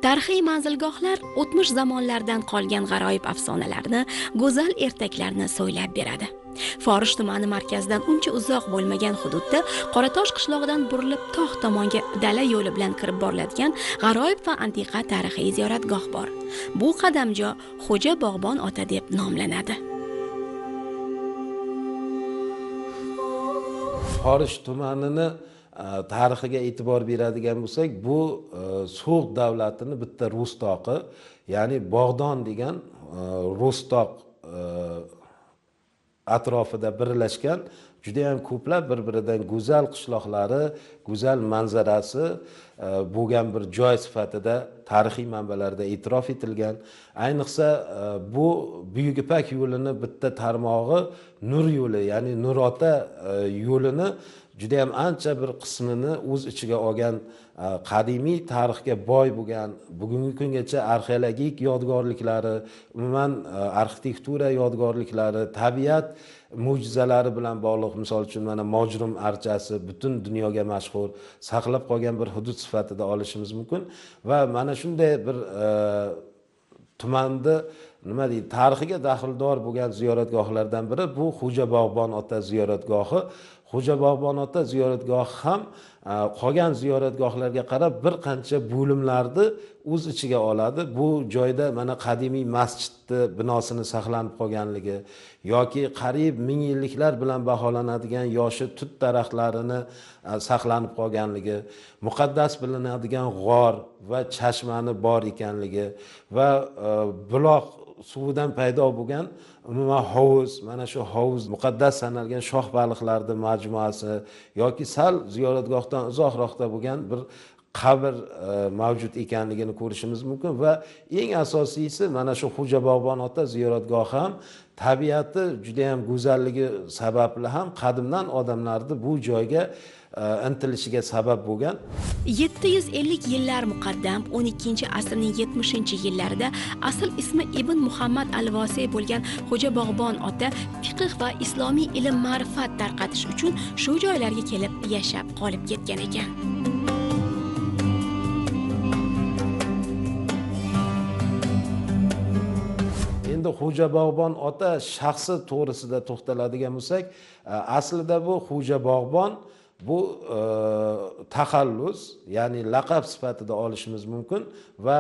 Tarixiy manzilgohlar o'tmish zamonlardan qolgan g'aroyib afsonalarni, go'zal ertaklarni so'ylab beradi. Forish tumani markazidan uncha uzoq bo'lmagan hududda Qoratosh qishlog'idan burilib tog' tomonga dala yo'li bilan kirib boriladigan g'aroyib va antiqa tarixiy ziyoratgoh bor. Bu qadamjo Xo'ja Bog'bon ota deb nomlanadi. Forish tumanini tarixiga e'tibor beradigan bo'lsak, bu So'g' davlatini bitta ro'stoqi, ya'ni Bog'don degan ro'stoq atrofida birlashgan juda ham ko'plab bir-biridan go'zal qishloqlari, go'zal manzarasi bo'lgan bir joy sifatida tarixiy manbalarda e'tirof etilgan. Ayniqsa bu Buyuk Ipak yo'lini bitta tarmog'i Nur yo'li, ya'ni Nurota yo'lini juda ham ancha bir qismini o'z ichiga olgan, qadimiy tarixga boy bo'lgan, bugungi kungacha arxeologik yodgorliklari, umuman arxitektura yodgorliklari, tabiat mo'jizalari bilan bog'liq, misol uchun mana Mojrum archasi butun dunyoga mashhur, saqlab qolgan bir hudud sifatida olishimiz mumkin va mana shunday bir tumanni nima deydi, tarixiga daxldor bo'lgan ziyoratgohlardan biri bu Xo'ja Bog'bon ota ziyoratgohi. Xo'ja Bog'bon ota ziyoratgohi ham qolgan ziyoratgohlarga qarab bir qancha bo'limlarni o'z ichiga oladi. Bu joyda mana qadimiy masjidni binosini saqlanib qolganligi yoki qariyb 1000 yilliklar bilan baholanadigan yoshi tut daraxtlarini saqlanib qolganligi, muqaddas bilinadigan g'or va chashmani bor ekanligi va buloq suvidan paydo bo'lgan umuman hovuz, mana shu hovuz muqaddas sanalgan shoh baliqlarning majmuasi yoki sal ziyoratgohdan uzoqroqda bo'lgan bir qabr mavjud ekanligini ko'rishimiz mumkin va eng asosiysi mana shu Xo'ja Bog'bon ota ziyoratgohi ham tabiati juda ham go'zalligi sababli ham qadimdan odamlarni bu joyga intilishiga sabab bo'lgan. 750 yillar muqaddam 12-asrning 70-yillarida asl ismi Ibn Muhammad al-Vosiy bo'lgan Xo'ja Bog'bon ota fiqh va islomiy ilm ma'rifat tarqatish uchun shu joylarga kelib yashab qolib ketgan ekan. Endi Xo'ja Bog'bon ota shaxsi to'g'risida to'xtaladigan bo'lsak, aslida bu Xo'ja Bog'bon bu taxallus, ya'ni laqab sifatida olishimiz mumkin va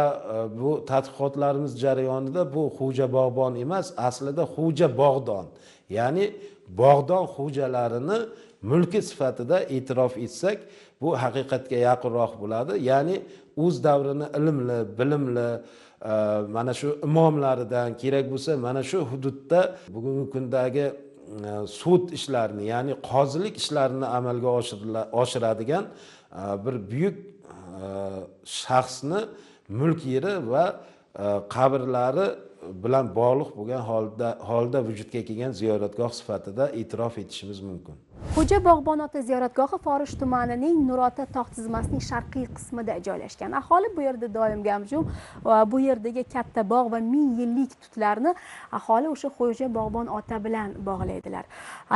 bu tadqiqotlarimiz jarayonida bu Xo'ja Bog'bon emas, aslida Xo'ja Bog'don, ya'ni Bog'don xo'jalarini mulki sifatida e'tirof etsak, bu haqiqatga yaqinroq bo'ladi. Ya'ni o'z davrini ilmli, bilimli, mana shu imomlaridan, kerak bo'lsa mana shu hududda bugungi kundagi sud ishlarini, ya'ni qozilik ishlarini amalga oshiradigan bir buyuk shaxsni mulk yeri va qabrlari bilan bog'liq bo'lgan holda vujudga kelgan ziyoratgoh sifatida e'tirof etishimiz mumkin. Xo'ja Bog'bon ota ziyoratgohi Forish tumanining Nurota tog' tizmasining sharqiy qismida joylashgan. Aholi bu yerda doim gavjum va bu yerdagi katta bog' va 1000 yillik tutlarni aholi o'sha Xo'ja Bog'bon ota bilan bog'laydilar.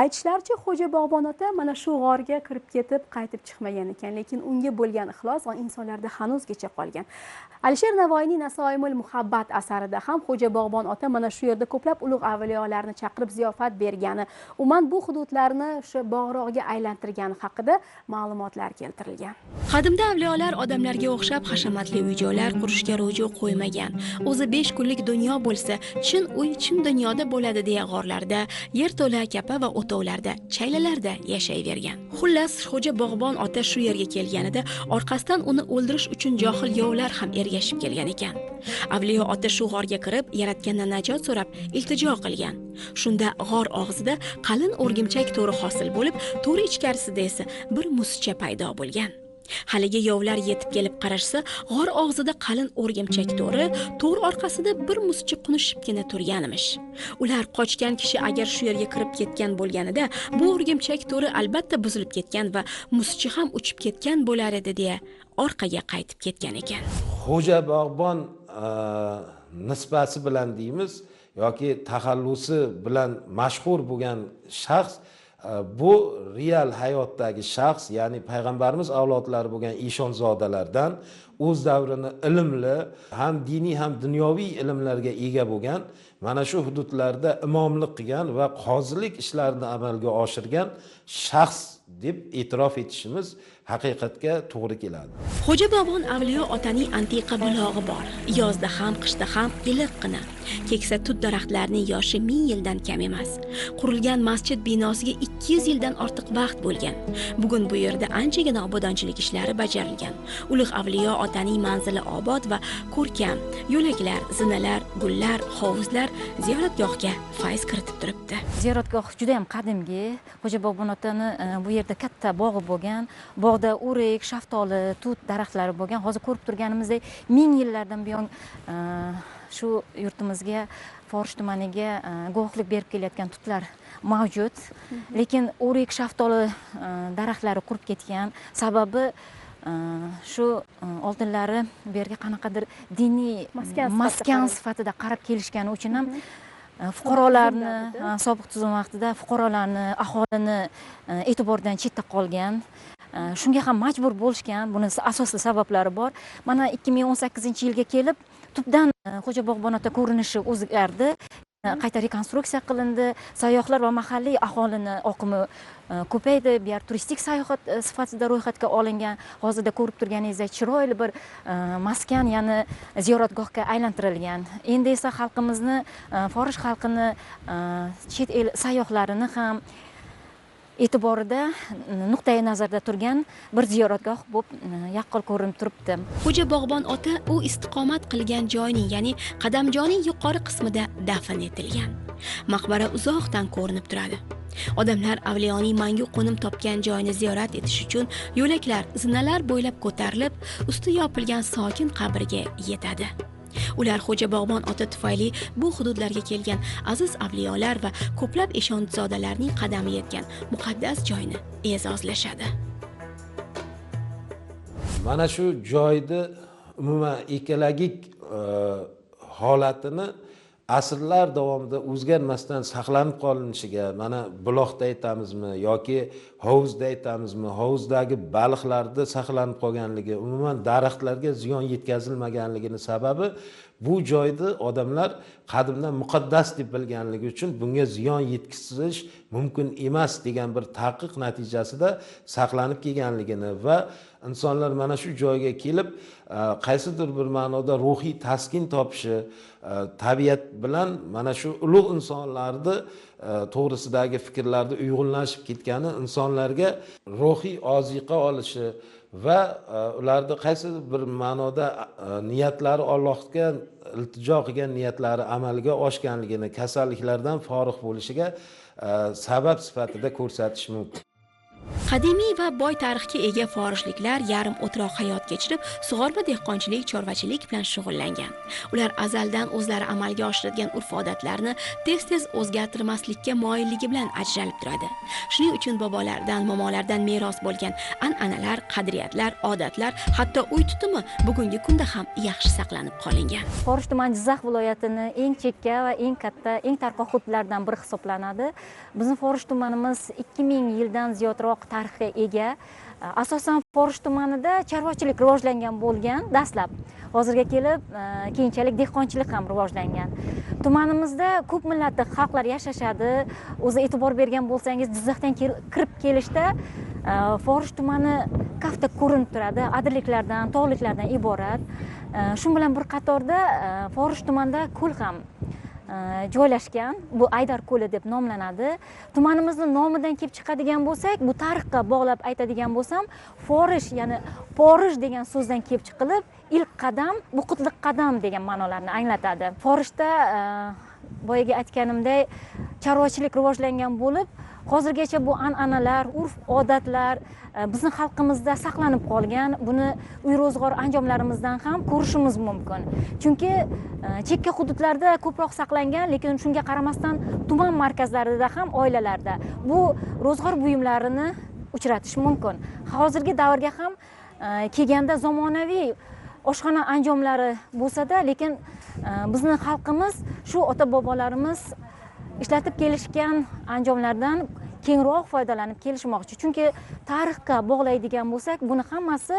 Aytishlaricha, Xo'ja Bog'bon ota mana shu g'orga kirib ketib, qaytib chiqmagan ekan, lekin unga bo'lgan ixlos va insonlarda hanuzgacha qolgan. Alisher Navoiyning Nasoimul Muhabbat asarida ham Xo'ja Bog'bon ota mana shu yerda ko'plab ulug' avliyolarni chaqirib ziyofat bergani, umuman bu hududlarni o'sha bog'roqga aylantirgani haqida ma'lumotlar keltirilgan. Qadimda avliyolar odamlarga o'xshab hashamatli uy-joylar qurishga ro'jo qo'ymagan. O'zi 5 kunlik dunyo bo'lsa, chin uy chin dunyoda bo'ladi deya g'orlarda, yerto'la kapa va o'tovlarda, chaylalarda yashayvergan. Xullas, Xo'ja Bog'bon ota shu yerga kelganida orqasidan uni o'ldirish uchun johil yovlar ham ergashib kelgan ekan. Avliyo ota shu g'orga kirib, yaratgandan najot so'rab iltijo qilgan. Shunda g'or og'zida qalin o'rgimchak to'ri hosil bo'lib, to'ri ichkarisida esa bir musicha paydo bo'lgan. Haligi yovlar yetib kelib qarashsa, g'or og'zida qalin o'rgimchak to'ri, to'r orqasida bir musicha qunishibgina turganmish. Ular qochgan kishi agar shu yerga kirib ketgan bo'lganida, bu o'rgimchak to'ri albatta buzilib ketgan va musicha ham uchib ketgan bo'lar edi deya orqaga qaytib ketgan ekan. Xo'ja Bog'bon nisbasi bilan deymiz yoki taxallusi bilan mashhur bo'lgan shaxs bu real hayotdagi shaxs, ya'ni payg'ambarimiz avlodlari bo'lgan eshonzodalardan o'z davrini ilmli, ham diniy ham dunyoviy ilmlarga ega bo'lgan, mana shu hududlarda imomlik qilgan va qozilik ishlarini amalga oshirgan shaxs deb e'tirof etishimiz haqiqatga to'g'ri keladi. Xo'ja Bog'bon avliyo otaning antiqa bulog'i bor. Yozda ham, qishda ham iliqqina. Keksa tut daraxtlarining yoshi 1000 yildan kam emas. Qurilgan masjid binosiga 200 yildan ortiq vaqt bo'lgan. Bugun bu yerda anchagina obodonchilik ishlari bajarilgan. Ulug' avliyo otaning manzili obod va ko'rkam. Yo'laklar, zinalar, gullar, hovuzlar ziyoratgohga fayz kiritib turibdi. Ziyoratgoh juda ham qadimgi. Xo'ja Bog'bon otani bu yerda katta bog'i bo'lgan. Bog'da o'rik, shaftoli, tut daraxtlari bo'lgan. Hozir ko'rib turganimizdek 1000 yillardan buyon shu yurtimizga, Forish tumaniga guvohlik berib kelayotgan tutlar mavjud. Lekin o'rik, shaftoli daraxtlari qurib ketgan. Sababi shu oldinlari bu yerga qanaqadir diniy maskan sifatida qarab kelishgani uchun ham fuqarolarni, sobiq tuzum vaqtida fuqarolarni, aholini e'tibordan chetda qolgan. Shunga ham majbur bo'lishgan. Buni asosli sabablari bor. Mana 2018-yilga kelib tubdan Xo'ja Bog'bon ota ko'rinishi o'zgardi. Qayta rekonstruksiya qilindi. Sayyohlar va mahalliy aholini oqimi ko'paydi. Bu yer turistik sayohat sifatida ro'yxatga olingan. Hozirda ko'rib turganingizdek chiroyli bir maskan, ya'ni ziyoratgohga aylantirilgan. Endi esa xalqimizni, Forish xalqini, chet el sayyohlarini ham e'tiborida nuqtai nazarda turgan bir ziyoratgoh bo'lib yaqqol ko'rinib turibdi. Xo'ja Bog'bon ota u istiqomat qilgan joyning, ya'ni qadamjoning yuqori qismida dafn etilgan. Maqbara uzoqdan ko'rinib turadi. Odamlar avliyoning mangu qo'nim topgan joyini ziyorat etish uchun yo'laklar, zinalar bo'ylab ko'tarilib, usti yopilgan sokin qabrga yetadi. Ular Xo'ja Bog'bon ota tufayli bu hududlarga kelgan aziz avliyolar va ko'plab eshonzodalarning qadami yetgan muqaddas joyni e'zozlashadi. Mana shu joyni umuman ekologik holatini asrlar davomida o'zgarmasdan saqlanib qolinishiga, mana buloqda aytamizmi yoki hovuzda aytamizmi, hovuzdagi baliqlarda saqlanib qolganligi, umuman daraxtlarga ziyon yetkazilmaganligini sababi bu joyni odamlar qadimdan muqaddas deb bilganligi uchun bunga ziyon yetkazish mumkin emas degan bir taqiq natijasida saqlanib kelganligini va insonlar mana shu joyga kelib qaysidir bir ma'noda ruhiy taskin topishi, tabiat bilan mana shu ulug' insonlarni to'g'risidagi fikrlarda uyg'unlashib ketgani insonlarga ruhiy oziqa olishi va ularni qaysi bir ma'noda niyatlari Allohga iltijo qilgan niyatlari amalga oshganligini, kasalliklardan forig' bo'lishiga sabab sifatida ko'rsatish mumkin. Qadimiy va boy tarixga ega forishliklar yarim o'troq hayot kechirib, sug'orma dehqonchilik, chorvachilik bilan shug'ullangan. Ular azaldan o'zlari amalga oshirgan urf-odatlarni tez-tez o'zgartirmaslikka moyilligi bilan ajralib turadi. Shuning uchun bobolardan, momolardan meros bo'lgan an'analar, qadriyatlar, odatlar, hatto uy tutumi bugungi kunda ham yaxshi saqlanib qolingan. Forish tumani Jizzax viloyatining eng chekka va eng katta, eng tarqoq hududlaridan biri hisoblanadi. Bizning Forish tumanimiz 2000 yildan ziyodroq tarixga ega. Asosan Forish tumanida chorvachilik rivojlangan bo'lgan dastlab. Hozirga kelib, keyinchalik dehqonchilik ham rivojlangan. Tumanimizda ko'p millatli xalqlar yashashadi. O'zi e'tibor bergan bo'lsangiz, Jizzaxdan kirib kelishda Forish tumani kafta ko'rinib turadi, adirliklardan, tog'liklardan iborat. Shu bilan bir qatorda Forish tumanida ko'l ham joylashgan. Bu Aydar ko'li deb nomlanadi. Tumanimizning nomidan kelib chiqadigan bo'lsak, bu tarixga bog'lab aytadigan bo'lsam, Forish, ya'ni porish degan so'zdan kelib chiqilib, ilk qadam, bu qutlug' qadam degan ma'nolarni anglatadi. Forishda boyaga aytganimdek, chorvachilik rivojlangan bo'lib, hozirgacha bu an'analar, urf-odatlar bizning xalqimizda saqlanib qolgan. Buni uy ro'zg'or anjomlarimizdan ham ko'rishimiz mumkin. Chunki chekka hududlarda ko'proq saqlangan, lekin shunga qaramasdan tuman markazlarida ham, oilalarda bu ro'zg'or buyumlarini uchratish mumkin. Hozirgi davrga ham kelganda zamonaviy oshxona anjomlari bo'lsa-da, lekin bizning xalqimiz shu ota-bobolarimiz ishlatib kelishgan anjomlardan kengroq foydalanib kelishmoqchi. Chunki tarixga bog'laydigan bo'lsak, buni hammasi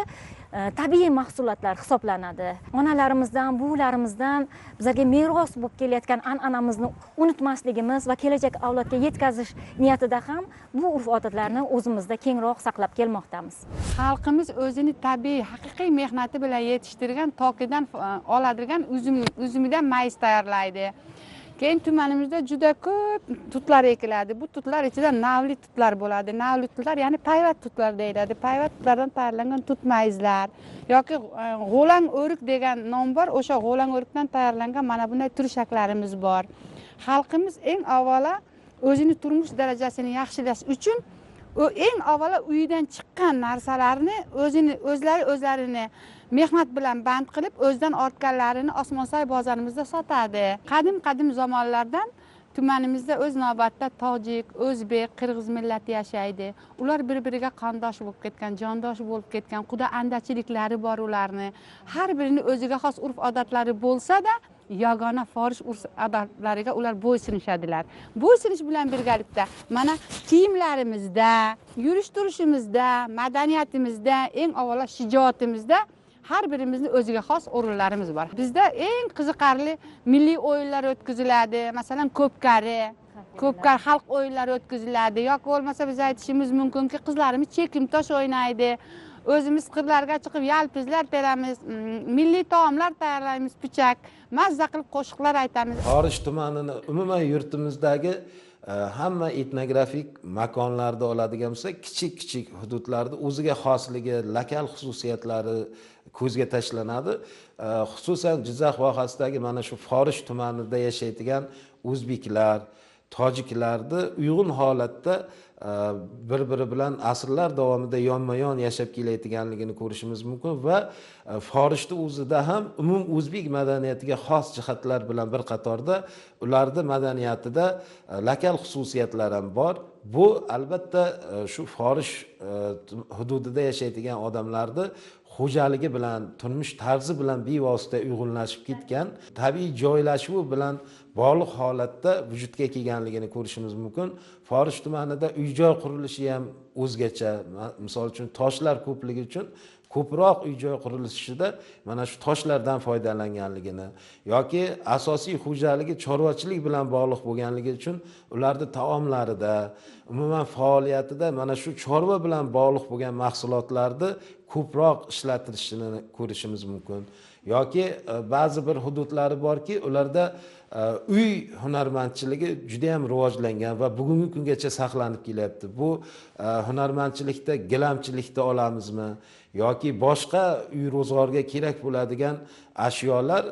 tabiiy mahsulotlar hisoblanadi. Onalarimizdan, buvlarimizdan bizlarga meros bo'lib kelayotgan an'anamizni unutmasligimiz va kelajak avlodga yetkazish niyatida ham bu urf-odatlarni o'zimizda kengroq saqlab kelmoqdamiz. Xalqimiz o'zini tabiiy, haqiqiy mehnati bilan yetishtirgan tokidan oladigan uzumidan mayiz tayyorlaydi. Keyin tumanimizda juda ko'p tutlar ekiladi. Bu tutlar ichida navli tutlar bo'ladi. Navli tutlar, ya'ni payvat tutlar deyiladi. Payvat tutlardan tayyorlangan tut mayizlar yoki g'o'lang o'rik degan nom bor. O'sha g'o'lang o'rikdan tayyorlangan mana bunday turshaklarimiz bor. Xalqimiz eng avvalo o'zini turmush darajasini yaxshilash uchun eng avvalo uyidan chiqqan narsalarni o'zlarini mehnat bilan band qilib, o'zidan ortganlarini Osmonsoy bozorimizda sotadi. Qadim zamonlardan tumanimizda o'z navbatda tojik, o'zbek, qirg'iz millati yashaydi. Ular bir-biriga qondosh bo'lib ketgan, jondosh bo'lib ketgan, quda andachiliklari bor ularni. Har birini o'ziga xos urf-odatlari bo'lsa-da, yagona forish urf-odatlariga ular bo'ysunishadilar. Bo'ysunish bilan birgalikda mana kiyimlarimizda, yurish-turishimizda, madaniyatimizda, eng avvalo shijoatimizda har birimizni o'ziga xos o'rinlarimiz bor. Bizda eng qiziqarli milliy o'yinlar o'tkaziladi. Masalan, ko'pkar xalq o'yinlari o'tkaziladi. Yoki bo'lmasa biz aytishimiz mumkinki, qizlarimiz chekim tosh o'ynaydi. O'zimiz qirlarga chiqib yalpizlar teramiz, milliy taomlar tayyorlaymiz, pichak, mazza qilib qo'shiqlar aytamiz. Forish tumanini umuman yurtimizdagi hamma etnografik makonlarda oladigan bo'lsak, kichik hududlarda o'ziga xosligi, lokal xususiyatlari ko'zga tashlanadi. Xususan Jizzax vohasidagi mana shu Forish tumanida yashaydigan o'zbeklar, tojiklarni uyg'un holatda bir-biri bilan asrlar davomida yonma-yon yashab kelayotganligini ko'rishimiz mumkin va Forishni o'zida ham umum o'zbek madaniyatiga xos jihatlar bilan bir qatorda ularning madaniyatida lokal xususiyatlar ham bor. Bu albatta shu Forish hududida yashaydigan odamlarni xo'jaligi bilan, turmush tarzi bilan bevosita uyg'unlashib ketgan, tabiiy joylashuvi bilan bog'liq holatda vujudga kelganligini ko'rishimiz mumkin. Forish tumanida uy-joy qurilishi ham o'zgacha. Misol uchun toshlar ko'pligi uchun ko'proq uy-joy qurilishida mana shu toshlardan foydalanganligini yoki asosiy xo'jaligi chorvachilik bilan bog'liq bo'lganligi uchun ularning taomlarida, umuman faoliyatida mana shu chorva bilan bog'liq bo'lgan mahsulotlarni ko'proq ishlatilishini ko'rishimiz mumkin. Yoki ba'zi bir hududlari borki, ularda uy hunarmandchiligi juda ham rivojlangan va bugungi kungacha saqlanib kelyapti. Bu hunarmandchilikda gilamchilikda olamizmi yoki boshqa uy ro'zg'orga kerak bo'ladigan ashyolar,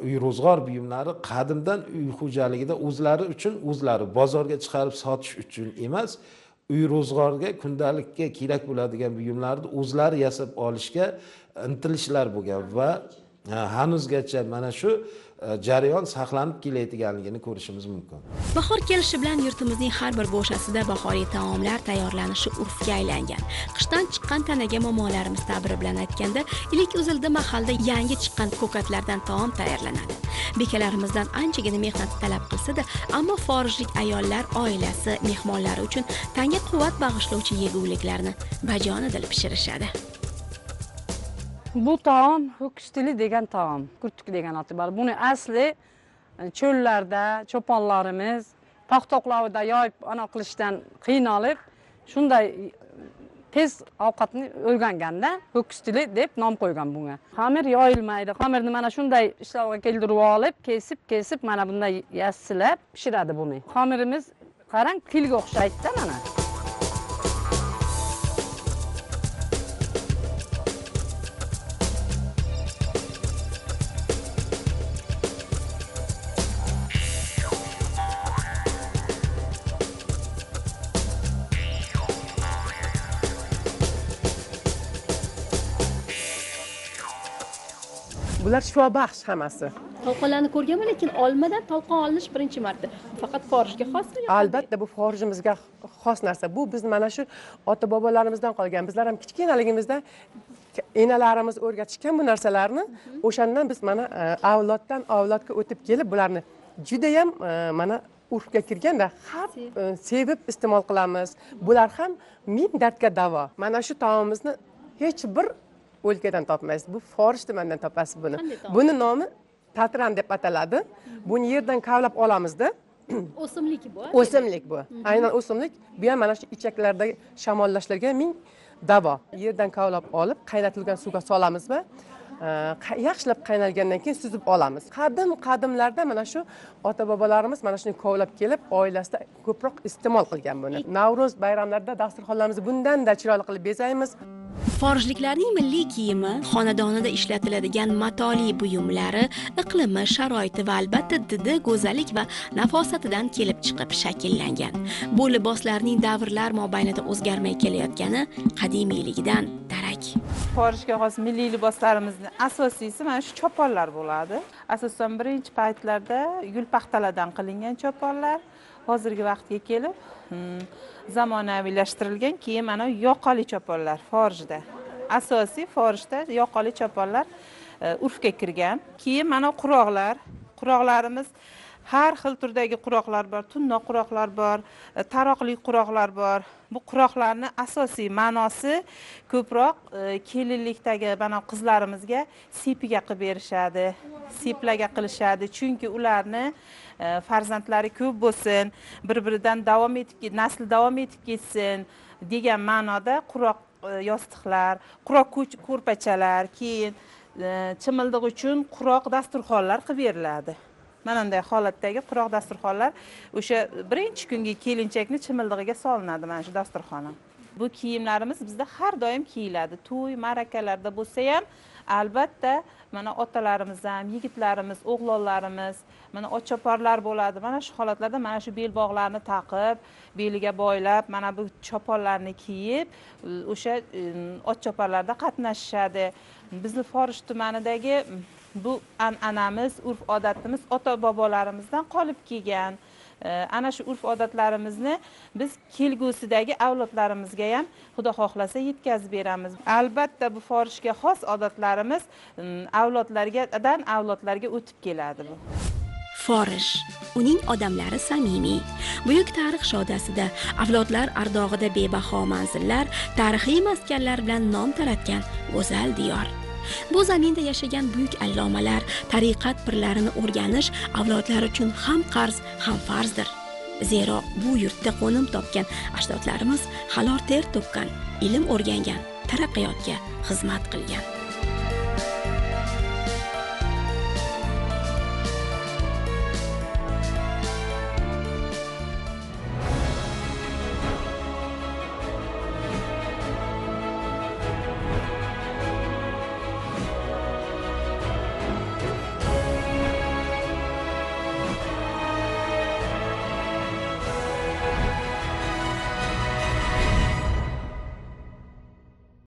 uy ro'zg'or buyumlari qadimdan uy xo'jaligida o'zlari uchun o'zlari bozorga chiqarib sotish uchun emas, uy ro'zg'orga, kundalikka kerak bo'ladigan buyumlarni o'zlari yasab olishga intilishlar bo'lgan va hanuzgacha mana shu jarayon saqlanib kelayotganligini ko'rishimiz mumkin. Bahor kelishi bilan yurtimizning har bir bo'shasida bahoriy taomlar tayyorlanishi urfga aylangan. Qishdan chiqqan tanaga momolarimiz ta'biri bilan aytganda, ilik uzildi mahalda yangi chiqqan ko'katlardan taom tayyorlanadi. Bekalarimizdan anchagina mehnat talab qilsa-da, ammo forijlik ayollar oilasi, mehmonlari uchun tanga quvvat bag'ishlovchi yeguliklarni bajonidil pishirishadi. Bu taom ho'kiz tili degan taom, kurtuk degan oti bor. Buni asli cho'llarda cho'ponlarimiz tog'-tog'larda yoyib ana qilishdan qiynalib, shunday tez ovqatni o'rganganda ho'kiz tili deb nom qo'ygan bunga. Xamir yoyilmaydi. Xamirni mana shunday ishlarga keltirib olib, kesib mana bunday yassilab pishiradi buni. Xamirimiz qarang, filga o'xshaydi-da mana. Bular shifobaxsh hammasi. Talqonlarni ko'rganman, lekin olmadan talqon olinish birinchi marta. Faqat Forishga xosmi? Albatta, bu forijimizga xos narsa. Bu biz mana shu ota-bobolarimizdan qolgan. Bizlar ham kichkinaligimizda enalarimiz o'rgatishgan bu narsalarni, o'shandan biz mana avloddan avlodga o'tib kelib, bularni juda ham mana urfga kirganda har sevib iste'mol qilamiz. Bular ham ming dardga davo. Mana shu taomimizni hech bir o'lkadan topmaysiz. Bu forish tumanidan topasiz buni. Buni nomi tatran deb ataladi. Buni yerdan kavlab olamizda. O'simlik bu. O'simlik bu. Aynan o'simlik. Bu ham mana shu ichaklardagi shamollashlarga ming davo. Yerdan kavlab olib, qaynatilgan suvga solamiz va yaxshilab qaynalgandan keyin suzib olamiz. Qadimlarda mana shu ota-bobolarimiz mana shuni kovlab kelib, oilasida ko'proq iste'mol qilgan buni. Navro'z bayramlarida dasturxonlarimizni bundan-da chiroyli qilib bezaymiz. Forijliklarning milliy kiyimi, xonadonida ishlatiladigan matoli buyumlari, iqlimi, sharoiti va albatta didi, go'zallik va nafosatidan kelib chiqib shakllangan. Bu liboslarning davrlar mobaynida o'zgarmay kelayotgani qadimiyligidan darak. Forijga xos milliy liboslarimizni asosiysi mana shu choponlar bo'ladi. Asosan birinchi paytlarda gul paxtalardan qilingan choponlar, hozirgi vaqtga kelib zamonaviylashtirilgan keyin mana yoqali choponlar forijda. Asosiy forijda yoqali choponlar urfga kirgan. Keyin mana quroqlarimiz har xil turdagi quroqlar bor, tunnoq quroqlar bor, taroqli quroqlar bor. Bu quroqlarni asosiy ma'nosi ko'proq kelinlikdagi mana qizlarimizga sepiga qilib berishadi, seplarga qilishadi, chunki ularni farzandlari ko'p bo'lsin, bir-biridan nasl davom etib ketsin degan ma'noda quroq yostiqlar, quroq ko'rpachalar, keyin chimildiq uchun quroq dasturxonlar qilib beriladi. Mana bunday holatdagi quroq dasturxonlar o'sha birinchi kungi kelinchakni chimildig'iga solinadi mana shu dasturxon. Bu kiyimlarimiz bizda har doim kiyiladi. To'y, ma'rakalarda bo'lsa ham albatta mana otalarimiz ham, yigitlarimiz, o'g'lonlarimiz, mana ot choponlar bo'ladi. Mana shu holatlarda mana shu belbog'larni taqib, beliga boylab, mana bu choponlarni kiyib, o'sha ot choponlarda qatnashishadi. Bizni Forish tumanidagi bu an'anamiz, urf-odatimiz ota-bobolarimizdan qolib kelgan. Ana shu urf-odatlarimizni biz kelgusidagi avlodlarimizga ham Xudo xohlasa yetkazib beramiz. Albatta bu Forishga xos odatlarimiz avlodlarga o'tib keladi bu. Forish, uning odamlari samimiy. Buyuk tarix shodasida avlodlar ardog'ida bebaho manzillar, tarixiy maskanlar bilan nom taratgan go'zal diyor. Bu zaminda yashagan buyuk allomalar, tariqat pirlarini o'rganish avlodlar uchun ham qarz, ham farzdir. Zero bu yurtda qo'nim topgan ajdodlarimiz halol ter to'kkan, ilm o'rgangan, taraqqiyotga xizmat qilgan.